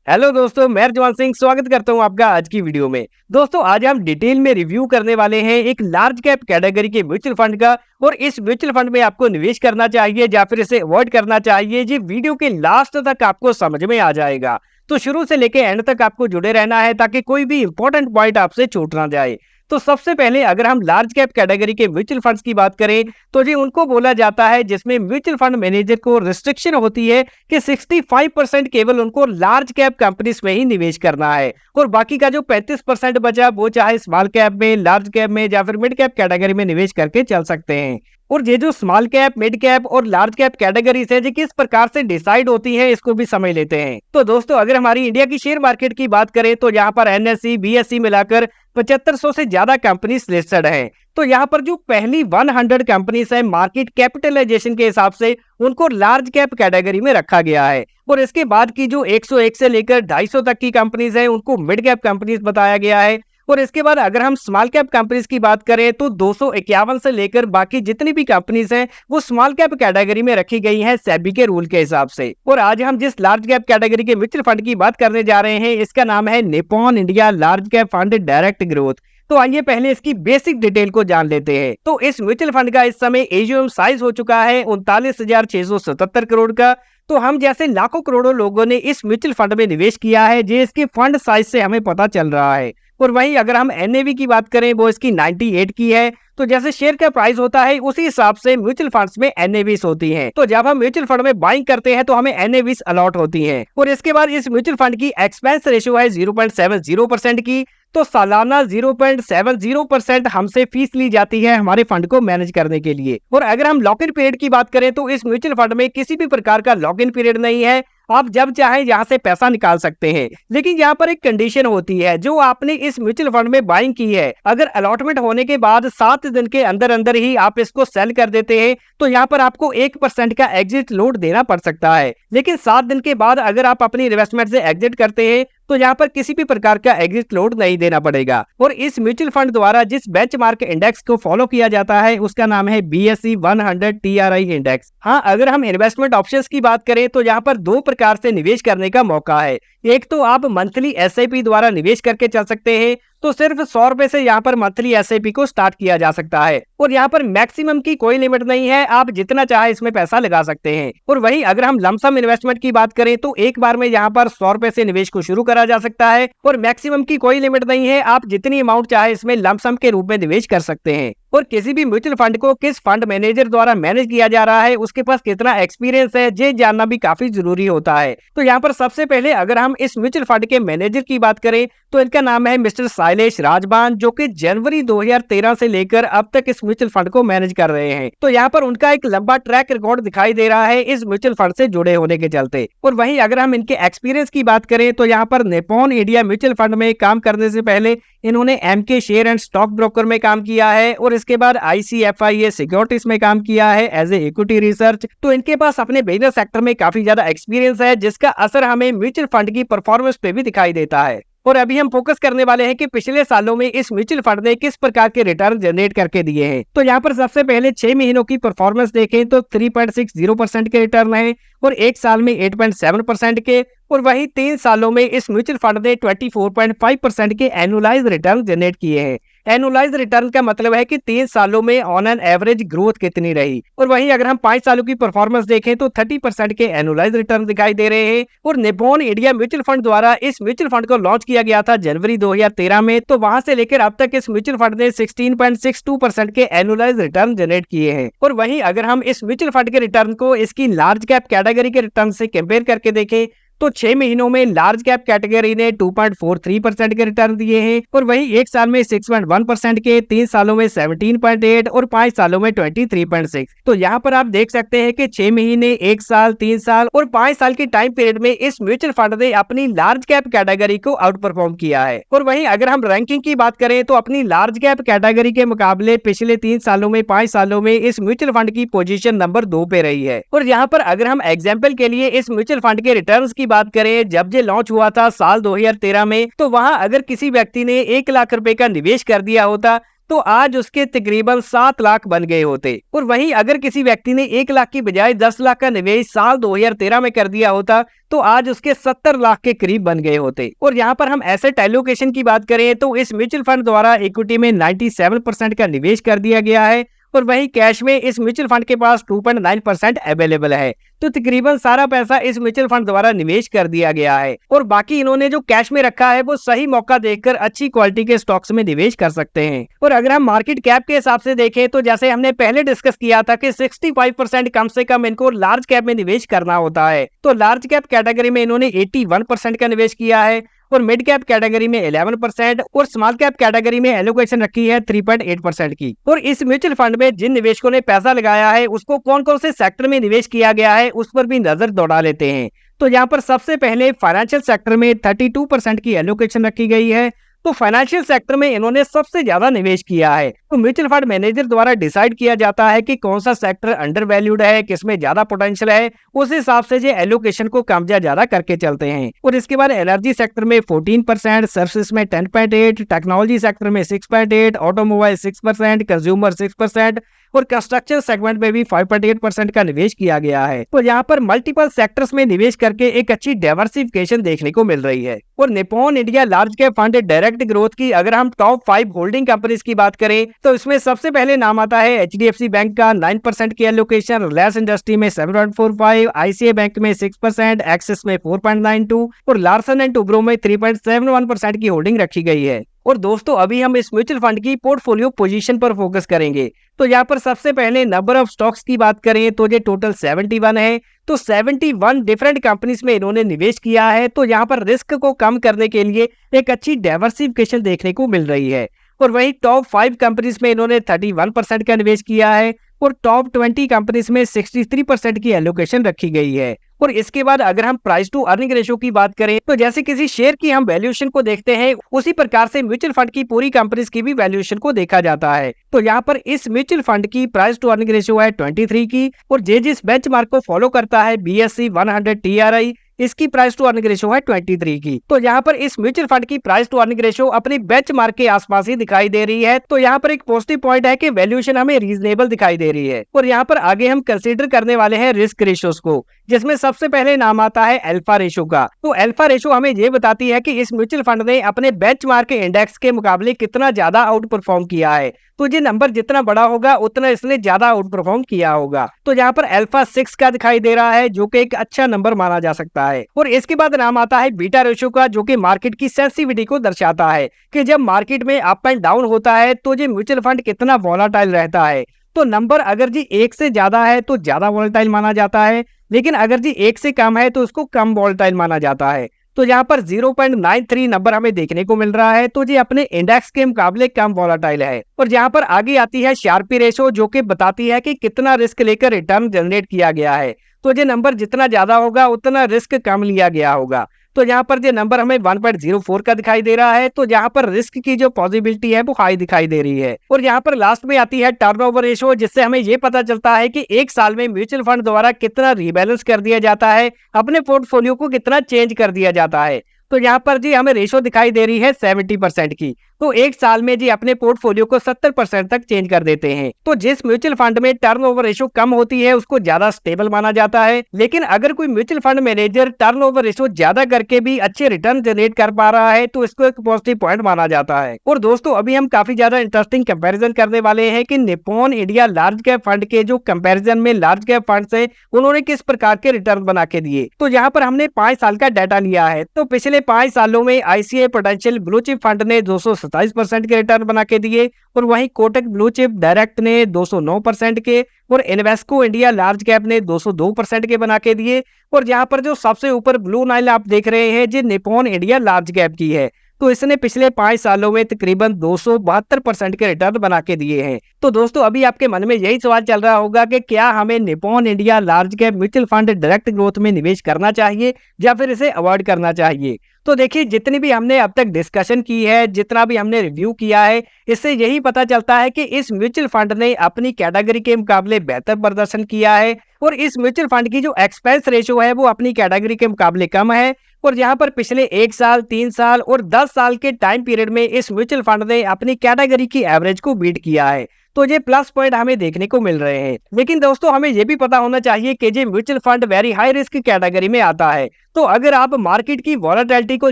Hello दोस्तों, मैं जवान सिंह स्वागत करता हूं आपका आज की वीडियो में। दोस्तों, आज हम डिटेल में रिव्यू करने वाले हैं एक लार्ज कैप कैटेगरी के म्यूचुअल फंड का। और इस म्यूचुअल फंड में आपको निवेश करना चाहिए या फिर इसे अवॉइड करना चाहिए, ये वीडियो के लास्ट तक आपको समझ में आ जाएगा। तो शुरू से लेके एंड तक आपको जुड़े रहना है ताकि कोई भी इंपॉर्टेंट पॉइंट आपसे छूट ना जाए। तो सबसे पहले अगर हम लार्ज कैप कैटेगरी के म्यूचुअल फंड्स की बात करें तो जी उनको बोला जाता है जिसमें म्यूचुअल फंड मैनेजर को रिस्ट्रिक्शन होती है कि 65% केवल उनको लार्ज कैप कंपनीज में ही निवेश करना है, और बाकी का जो 35% बचा वो चाहे स्मॉल कैप में, लार्ज कैप में या फिर मिड कैप कैटेगरी में निवेश करके चल सकते हैं। और ये जो स्मॉल कैप, मिड कैप और लार्ज कैप कैटेगरीज है, जो किस प्रकार से डिसाइड होती है इसको भी समझ लेते हैं। तो दोस्तों, अगर हमारी इंडिया की शेयर मार्केट की बात करें तो यहाँ पर एनएसई, बीएसई मिलाकर 7500 से ज्यादा कंपनीज लिस्टेड हैं। तो यहाँ पर जो पहली 100 कंपनीज है मार्केट कैपिटलाइजेशन के हिसाब से, उनको लार्ज कैप कैटेगरी में रखा गया है। और इसके बाद की जो 101 से लेकर 250 तक की कंपनीज है उनको मिड कैप कंपनीज बताया गया है। और इसके बाद अगर हम स्मॉल कैप कंपनीज की बात करें तो 251 से लेकर बाकी जितनी भी कंपनीज हैं वो स्मॉल कैप कैटेगरी में रखी गई हैं सेबी के रूल के हिसाब से। और आज हम जिस लार्ज कैप कैटेगरी के म्यूचुअल फंड की बात करने जा रहे हैं इसका नाम है Nippon India large cap fund direct growth. तो आइए पहले इसकी बेसिक डिटेल को जान लेते हैं। तो इस म्यूचुअल फंड का इस समय एजीएम साइज हो चुका है 39,677 करोड़ का। तो हम जैसे लाखों करोड़ों लोगों ने इस म्यूचुअल फंड में निवेश किया है, जो इसके फंड साइज से हमें पता चल रहा है। और वहीं अगर हम एनएवी की बात करें वो इसकी 98 की है। तो जैसे शेयर का प्राइस होता है उसी हिसाब से म्यूचुअल फंड्स में एनएवीज होती हैं। तो जब हम म्यूचुअल फंड में बाइंग करते हैं तो हमें एनएवीज अलॉट होती हैं। और इसके बाद इस म्यूचुअल फंड की एक्सपेंस रेशियो है 0.70% की। तो सालाना 0.70% हमसे फीस ली जाती है हमारे फंड को मैनेज करने के लिए। और अगर हम लॉक इन पीरियड की बात करें तो इस म्यूचुअल फंड में किसी भी प्रकार का लॉक इन पीरियड नहीं है, आप जब चाहे यहाँ से पैसा निकाल सकते हैं। लेकिन यहाँ पर एक कंडीशन होती है, जो आपने इस म्यूचुअल फंड में बाइंग की है अगर अलॉटमेंट होने के बाद 7 दिन के अंदर अंदर ही आप इसको सेल कर देते हैं तो यहाँ पर आपको 1% का एग्जिट लोड देना पड़ सकता है। लेकिन 7 दिन के बाद अगर आप अपनी इन्वेस्टमेंट से एग्जिट करते हैं तो यहाँ पर किसी भी प्रकार का एग्जिट लोड नहीं देना पड़ेगा। और इस म्यूचुअल फंड द्वारा जिस बेंचमार्क इंडेक्स को फॉलो किया जाता है उसका नाम है बीएसई 100 टीआरआई इंडेक्स। हाँ, अगर हम इन्वेस्टमेंट ऑप्शंस की बात करें तो यहाँ पर 2 प्रकार से निवेश करने का मौका है। एक तो आप मंथली एसआईपी द्वारा निवेश करके चल सकते हैं। तो सिर्फ 100 रुपए से यहाँ पर मंथली एसआईपी को स्टार्ट किया जा सकता है। और यहाँ पर मैक्सिमम की कोई लिमिट नहीं है, आप जितना चाहे इसमें पैसा लगा सकते हैं। और वहीं अगर हम लमसम इन्वेस्टमेंट की बात करें तो एक बार में यहाँ पर 100 रुपए से निवेश को शुरू करा जा सकता है। और मैक्सिमम की कोई लिमिट नहीं है, आप जितनी अमाउंट चाहे इसमें लमसम के रूप में निवेश कर सकते हैं। और किसी भी म्यूचुअल फंड को किस फंड मैनेजर द्वारा मैनेज किया जा रहा है, उसके पास कितना एक्सपीरियंस है, ये जानना भी काफी जरूरी होता है। तो यहाँ पर सबसे पहले अगर हम इस म्यूचुअल फंड के मैनेजर की बात करें तो इनका नाम है मिस्टर शैलेश राजबान, जो कि जनवरी 2013 से लेकर अब तक इस म्यूचुअल फंड को मैनेज कर रहे हैं। तो यहाँ पर उनका एक लंबा ट्रैक रिकॉर्ड दिखाई दे रहा है इस म्यूचुअल फंड से जुड़े होने के चलते। और वहीं अगर हम इनके एक्सपीरियंस की बात करें तो यहाँ पर निप्पॉन इंडिया म्यूचुअल फंड में काम करने से पहले इन्होंने MK share and stock broker में काम किया है। और इसके बाद आईसीएफआई सिक्योरिटीज में काम किया है एज ए इक्विटी रिसर्च। तो इनके पास अपने बिजनेस सेक्टर में काफी ज्यादा एक्सपीरियंस है, जिसका असर हमें म्यूचुअल फंड की परफॉर्मेंस पे भी दिखाई देता है। और अभी हम फोकस करने वाले हैं कि पिछले सालों में इस म्यूचुअल फंड ने किस प्रकार के रिटर्न जनरेट करके दिए हैं। तो यहाँ पर सबसे पहले 6 महीनों की परफॉर्मेंस देखें तो 3.60% के रिटर्न है, और 1 साल में 8.7% के। और वहीं 3 सालों में इस म्यूचुअल फंड ने 24.5% के एनुअलाइज रिटर्न जनरेट किए हैं। एनुअलाइज रिटर्न का मतलब है कि 3 सालों में ऑन एन एवरेज ग्रोथ कितनी रही। और वहीं अगर हम 5 सालों की परफॉर्मेंस देखें तो 30% के एनुअलाइज रिटर्न दिखाई दे रहे हैं। और निप्पॉन इंडिया म्यूचुअल फंड द्वारा इस म्यूचुअल फंड को लॉन्च किया गया था जनवरी 2013 में। तो वहां से लेकर अब तक इस म्यूचुअल फंड ने 16.62% के एनुअलाइज रिटर्न जनरेट किए हैं। और वहीं अगर हम इस म्यूचुअल फंड के रिटर्न को इसकी लार्ज कैप कैटेगरी के रिटर्न से कंपेयर करके देखें तो 6 महीनों में लार्ज कैप कैटेगरी ने 2.43% के रिटर्न दिए हैं। और वहीं 1 साल में 6.1% के, 3 सालों में 17.8 और 5 सालों में 23.6। तो यहाँ पर आप देख सकते हैं कि 6 महीने, 1 साल, 3 साल और 5 साल की टाइम पीरियड में इस म्यूचुअल फंड ने अपनी लार्ज कैप कैटेगरी को आउट परफॉर्म किया है। और वहीं अगर हम रैंकिंग की बात करें तो अपनी लार्ज कैप कैटेगरी के मुकाबले पिछले 3 सालों में, 5 सालों में इस म्यूचुअल फंड की पोजीशन नंबर 2 पे रही है। और यहाँ पर अगर हम एग्जाम्पल के लिए इस म्यूचुअल फंड के रिटर्न की बात करें, जब ये लॉन्च हुआ था साल 2013 में, तो वहां अगर किसी व्यक्ति ने 1 लाख रुपए का निवेश कर दिया होता तो आज उसके तकरीबन 7 लाख बन गए होते। और वहीं अगर किसी व्यक्ति ने 1 लाख की बजाय 10 लाख का निवेश साल 2013 में कर दिया होता तो आज उसके 70 लाख के करीब बन गए होते। और यहाँ पर हम एसेट एलोकेशन की बात करें तो इस म्यूचुअल फंड द्वारा इक्विटी में 97% का निवेश कर दिया गया है और वहीं कैश में इस म्यूचुअल फंड के पास 2.9% अवेलेबल है। तो तकरीबन सारा पैसा इस म्यूचुअल फंड द्वारा निवेश कर दिया गया है और बाकी इन्होंने जो कैश में रखा है वो सही मौका देखकर अच्छी क्वालिटी के स्टॉक्स में निवेश कर सकते हैं। और अगर हम मार्केट कैप के हिसाब से देखें तो जैसे हमने पहले डिस्कस किया था कि 65% कम से कम इनको लार्ज कैप में निवेश करना होता है, तो लार्ज कैप कैटेगरी में इन्होंने 81% का निवेश किया है और मिड कैप कैटेगरी में 11% और स्मॉल कैप कैटेगरी में एलोकेशन रखी है 3.8% की। और इस म्यूचुअल फंड में जिन निवेशकों ने पैसा लगाया है उसको कौन कौन से सेक्टर में निवेश किया गया है उस पर भी नजर दौड़ा लेते हैं। तो यहाँ पर सबसे पहले फाइनेंशियल सेक्टर में 32% की एलोकेशन रखी गई है। तो फाइनेंशियल सेक्टर में इन्होंने सबसे ज्यादा निवेश किया है। तो म्यूचुअल फंड मैनेजर द्वारा डिसाइड किया जाता है कि कौन सा सेक्टर अंडर वैल्यूड है, किसमें ज्यादा पोटेंशियल है, उस हिसाब से ये एलोकेशन को कम या ज्यादा करके चलते हैं। और इसके बाद एनर्जी सेक्टर में 14%, सर्विसेज में 10.8%, टेक्नोलॉजी सेक्टर में 6.8%, ऑटोमोबाइल 6%, कंज्यूमर 6% और कंस्ट्रक्शन सेगमेंट में भी 5.8% का निवेश किया गया है। तो यहाँ पर मल्टीपल सेक्टर्स में निवेश करके एक अच्छी डाइवर्सिफिकेशन देखने को मिल रही है। और Nippon India large cap fund direct growth की अगर हम टॉप 5 होल्डिंग कंपनीज की बात करें तो इसमें सबसे पहले नाम आता है HDFC बैंक का 9% की एलोकेशन, रिलायंस इंडस्ट्री में 7.45%, ICICI बैंक में 6%, एक्सिस में 4.92% और लार्सन एंड टुब्रो में 3.71% की होल्डिंग रखी गई है। और दोस्तों अभी हम इस म्यूचुअल फंड की पोर्टफोलियो पोजीशन पर फोकस करेंगे। तो यहाँ पर सबसे पहले नंबर ऑफ स्टॉक्स की बात करें तो ये टोटल 71 है। तो 71 डिफरेंट कंपनीज में इन्होंने निवेश किया है। तो यहाँ पर रिस्क को कम करने के लिए एक अच्छी डाइवर्सिफिकेशन देखने को मिल रही है। और वहीं टॉप 5 कंपनीज में इन्होंने 31% का निवेश किया है और टॉप 20 कंपनीज में 63% की एलोकेशन रखी गई है। और इसके बाद अगर हम प्राइस टू अर्निंग रेशियो की बात करें तो जैसे किसी शेयर की हम वैल्यूएशन को देखते हैं उसी प्रकार से म्यूचुअल फंड की पूरी कंपनीज की भी वैल्यूएशन को देखा जाता है। तो यहाँ पर इस म्यूचुअल फंड की प्राइस टू अर्निंग रेशियो है 23 की और जिस बेंचमार्क को फॉलो करता है BSE 100 TRI इसकी प्राइस टू अर्निंग रेशियो है 23 की। तो यहाँ पर इस म्यूचुअल फंड की प्राइस टू अर्निंग रेशियो अपनी बेंचमार्क के आसपास ही दिखाई दे रही है। तो यहाँ पर एक पॉजिटिव पॉइंट है कि वैल्यूएशन हमें रीजनेबल दिखाई दे रही है। और यहाँ पर आगे हम कंसीडर करने वाले हैं रिस्क रेशियोज को, जिसमें सबसे पहले नाम आता है अल्फा रेशियो का। तो अल्फा रेशियो हमें ये बताती है कि इस म्यूचुअल फंड ने अपने बेंचमार्क के इंडेक्स के मुकाबले कितना ज्यादा आउट परफॉर्म किया है। तो ये नंबर जितना बड़ा होगा उतना इसने ज्यादा आउट परफॉर्म किया होगा। तो यहाँ पर अल्फा 6 का दिखाई दे रहा है जो कि एक अच्छा नंबर माना जा सकता है। और इसके बाद नाम आता है बीटा रेशियो का, जो कि मार्केट की सेंसिटिविटी को दर्शाता है कि जब मार्केट में अप एंड डाउन होता है तो ये म्यूचुअल फंड कितना वॉलेटाइल रहता है। तो नंबर अगर जी 1 से ज्यादा है तो ज्यादा वॉलेटाइल माना जाता है, लेकिन अगर जी 1 से कम है तो उसको कम वॉलेटाइल माना जाता है। तो यहाँ पर 0.93 नंबर हमें देखने को मिल रहा है, तो ये अपने इंडेक्स के मुकाबले कम वॉलेटाइल है। और यहाँ पर आगे आती है शार्पी रेशो, जो कि बताती है कि कितना रिस्क लेकर रिटर्न जनरेट किया गया है। तो ये नंबर जितना ज्यादा होगा उतना रिस्क कम लिया गया होगा। तो यहाँ पर ये नंबर हमें 1.04 का दिखाई दे रहा है। तो यहाँ पर रिस्क की जो पॉसिबिलिटी है वो हाई दिखाई दे रही है। और यहाँ पर लास्ट में आती है टर्नओवर रेशो, जिससे हमें ये पता चलता है कि एक साल में म्यूचुअल फंड द्वारा कितना रीबैलेंस कर दिया जाता है, अपने पोर्टफोलियो को कितना चेंज कर दिया जाता है। तो यहाँ पर जी हमें रेशो दिखाई दे रही है 70% की। तो एक साल में जी अपने पोर्टफोलियो को 70% तक चेंज कर देते हैं। तो जिस म्यूचुअल फंड में टर्नओवर रेशो कम होती है उसको ज्यादा स्टेबल माना जाता है। लेकिन अगर कोई mutual fund manager turnover ratio ज्यादा करके भी अच्छे रिटर्न जनरेट कर पा रहा है तो इसको एक पॉजिटिव पॉइंट माना जाता है। और दोस्तों अभी हम काफी ज्यादा इंटरेस्टिंग कंपैरिजन करने वाले हैं कि Nippon India large cap fund के जो कंपैरिजन में लार्ज कैप फंड से उन्होंने किस प्रकार के रिटर्न बना के दिए। तो यहाँ पर हमने 5 साल का डाटा लिया है। तो पिछले 5 सालों में ICICI prudential blue chip fund ने 227% के रिटर्न बना के दिए और वहीं कोटक ब्लू चिप डायरेक्ट ने 209% के और इन्वेस्को इंडिया लार्ज कैप ने 202% के बना के दिए। और यहाँ पर जो सबसे ऊपर ब्लू नाइल आप देख रहे हैं जो निप्पॉन इंडिया लार्ज कैप की है, तो इसने पिछले 5 सालों में तकरीबन 272% के रिटर्न बना के दिए हैं। तो दोस्तों अभी आपके मन में यही सवाल चल रहा होगा कि क्या हमें Nippon India large cap mutual fund direct growth में निवेश करना चाहिए या फिर इसे अवॉइड करना चाहिए। तो देखिए जितनी भी हमने अब तक डिस्कशन की है, जितना भी हमने रिव्यू किया है, इससे यही पता चलता है कि इस म्यूचुअल फंड ने अपनी कैटेगरी के मुकाबले बेहतर प्रदर्शन किया है और इस म्यूचुअल फंड की जो एक्सपेंस रेशियो है वो अपनी कैटेगरी के मुकाबले कम है और यहाँ पर पिछले 1 साल, 3 साल और 10 साल के टाइम पीरियड में इस म्यूचुअल फंड ने अपनी कैटेगरी की एवरेज को बीट किया है। तो ये प्लस पॉइंट हमें देखने को मिल रहे हैं। लेकिन दोस्तों हमें ये भी पता होना चाहिए कि ये mutual fund very high risk category में आता है। तो अगर आप मार्केट की वॉलेटिलिटी को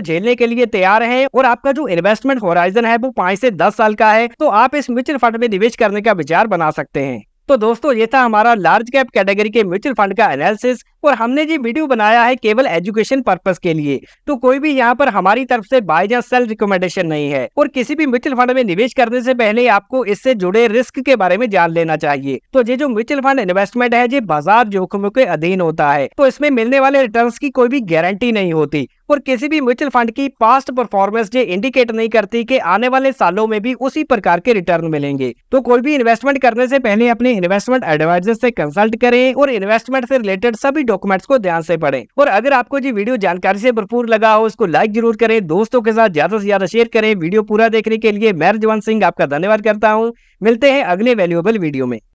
झेलने के लिए तैयार हैं और आपका जो इन्वेस्टमेंट होराइजन है वो 5 से 10 साल का है, तो आप इस म्यूचुअल फंड में निवेश करने का विचार बना सकते हैं। तो दोस्तों ये था हमारा लार्ज कैप कैटेगरी के म्यूचुअल फंड का एनालिसिस, और हमने ये वीडियो बनाया है केवल एजुकेशन पर्पस के लिए। तो कोई भी यहाँ पर हमारी तरफ से बाय या सेल रिकमेंडेशन नहीं है, और किसी भी म्यूचुअल फंड में निवेश करने से पहले आपको इससे जुड़े रिस्क के बारे में जान लेना चाहिए। तो ये जो म्यूचुअल फंड इन्वेस्टमेंट है ये बाजार जोखिमों के अधीन होता है, तो इसमें मिलने वाले रिटर्न्स की कोई भी गारंटी नहीं होती, और किसी भी म्यूचुअल फंड की पास्ट परफॉर्मेंस ये इंडिकेट नहीं करती कि आने वाले सालों में भी उसी प्रकार के रिटर्न मिलेंगे। तो कोई भी इन्वेस्टमेंट करने से पहले अपने इन्वेस्टमेंट एडवाइजर से कंसल्ट करें और इन्वेस्टमेंट से रिलेटेड सभी डॉक्यूमेंट्स को ध्यान से पढ़ें। और अगर आपको ये वीडियो जानकारी से भरपूर लगा हो, इसको लाइक जरूर करें, दोस्तों के साथ ज्यादा से ज्यादा शेयर करें। वीडियो पूरा देखने के लिए मैं रिजवान सिंह आपका धन्यवाद करता हूँ। मिलते हैं अगले वैल्यूएबल वीडियो में।